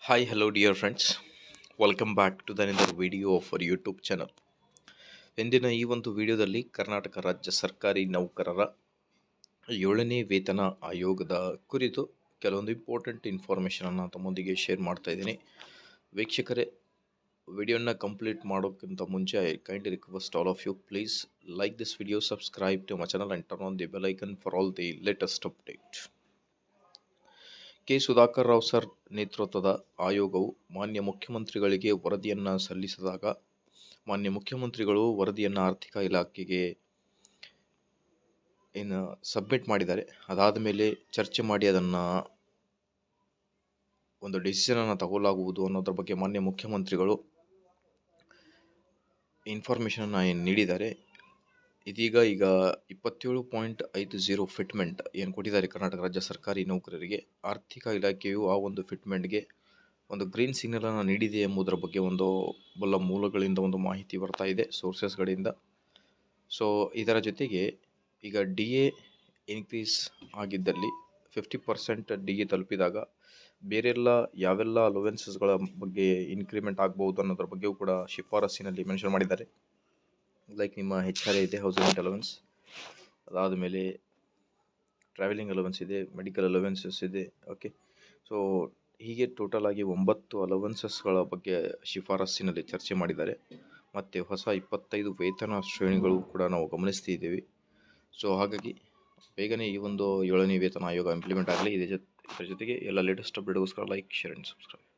Hi, hello, dear friends. Welcome back to the another video of our YouTube channel. ಇಂದಿನ ಈ ಒಂದು ವಿಡಿಯೋದಲ್ಲಿ ಕರ್ನಾಟಕ ರಾಜ್ಯ ಸರ್ಕಾರಿ ನೌಕರರ 7ನೇ ವೇತನ ಆಯೋಗದ ಕುರಿತು ಕೆಲವೊಂದು ಇಂಪಾರ್ಟೆಂಟ್ ಇನ್ಫಾರ್ಮೇಷನನ್ನು ತಮ್ಮೊಂದಿಗೆ ಶೇರ್ ಮಾಡ್ತಾ ಇದ್ದೀನಿ. ವೀಕ್ಷಕರೇ, ವಿಡಿಯೋನ ಕಂಪ್ಲೀಟ್ ಮಾಡೋಕ್ಕಿಂತ ಮುಂಚೆ I kindly request all of you please like this video, subscribe to my channel and turn on the bell icon for all the latest update. K. Sudhakar Rao sir ನೇತೃತ್ವದ ಆಯೋಗವು ಮಾನ್ಯ ಮುಖ್ಯಮಂತ್ರಿಗಳಿಗೆ ವರದಿಯನ್ನು ಸಲ್ಲಿಸಿದಾಗ ಮಾನ್ಯ ಮುಖ್ಯಮಂತ್ರಿಗಳು ವರದಿಯನ್ನು ಆರ್ಥಿಕ ಇಲಾಖೆಗೆ ಸಬ್ಮಿಟ್ ಮಾಡಿದ್ದಾರೆ. ಅದಾದ ಮೇಲೆ ಚರ್ಚೆ ಮಾಡಿ ಅದನ್ನು ಒಂದು ಡಿಸಿಷನನ್ನು ತಗೊಳ್ಳಾಗುವುದು ಅನ್ನೋದ್ರ ಬಗ್ಗೆ ಮಾನ್ಯ ಮುಖ್ಯಮಂತ್ರಿಗಳು ಇನ್ಫಾರ್ಮೇಷನನ್ನು ನೀಡಿದ್ದಾರೆ. ಇದೀಗ 27.50 ಫಿಟ್ಮೆಂಟ್ ಏನು ಕೊಟ್ಟಿದ್ದಾರೆ ಕರ್ನಾಟಕ ರಾಜ್ಯ ಸರ್ಕಾರಿ ನೌಕರರಿಗೆ. ಆರ್ಥಿಕ ಇಲಾಖೆಯು ಆ ಒಂದು ಫಿಟ್ಮೆಂಟ್ಗೆ ಒಂದು ಗ್ರೀನ್ ಸಿಗ್ನಲನ್ನು ನೀಡಿದೆ ಎಂಬುದರ ಬಗ್ಗೆ ಒಂದು ಮೂಲಗಳಿಂದ ಒಂದು ಮಾಹಿತಿ ಬರ್ತಾ ಇದೆ, ಸೋರ್ಸಸ್ಗಳಿಂದ. ಸೊ ಇದರ ಜೊತೆಗೆ ಈಗ ಡಿ ಎ ಇನ್ಕ್ರೀಸ್ ಆಗಿದ್ದಲ್ಲಿ 50% ಡಿ ಎ ತಲುಪಿದಾಗ ಯಾವೆಲ್ಲ ಅಲೋವೆನ್ಸಸ್ಗಳ ಬಗ್ಗೆ ಇನ್ಕ್ರಿಮೆಂಟ್ ಆಗ್ಬೋದು ಅನ್ನೋದ್ರ ಬಗ್ಗೆಯೂ ಕೂಡ ಶಿಫಾರಸ್ಸಿನಲ್ಲಿ ಮೆನ್ಷನ್ ಮಾಡಿದ್ದಾರೆ. ಲೈಕ್ ನಿಮ್ಮ HRA ಇದೆ, ಹೌಸಿಂಗ್ ರೆಂಟ್ ಅಲೋವೆನ್ಸ್, ಅದಾದ ಮೇಲೆ ಟ್ರಾವೆಲಿಂಗ್ ಅಲೋವೆನ್ಸ್ ಇದೆ, ಮೆಡಿಕಲ್ ಅಲೋವೆನ್ಸಸ್ ಇದೆ. ಓಕೆ, ಸೊ ಹೀಗೆ ಟೋಟಲ್ ಆಗಿ 9 ಅಲೋವೆನ್ಸಸ್ಗಳ ಬಗ್ಗೆ ಶಿಫಾರಸ್ಸಿನಲ್ಲಿ ಚರ್ಚೆ ಮಾಡಿದ್ದಾರೆ. ಮತ್ತು ಹೊಸ 25 ವೇತನ ಶ್ರೇಣಿಗಳು ಕೂಡ ನಾವು ಗಮನಿಸ್ತಿದ್ದೀವಿ. ಸೊ ಹಾಗಾಗಿ ಬೇಗನೆ ಈ ಒಂದು 7ನೇ ವೇತನ ಆಯೋಗ ಇಂಪ್ಲಿಮೆಂಟ್ ಆಗಲಿ. ಇದರ ಜೊತೆಗೆ ಎಲ್ಲ ಲೇಟೆಸ್ಟ್ ಅಪ್ಡೇಟ್ಗೋಸ್ಕರ ಲೈಕ್, ಶೇರ್ ಆ್ಯಂಡ್ ಸಬ್ಸ್ಕ್ರೈಬ್.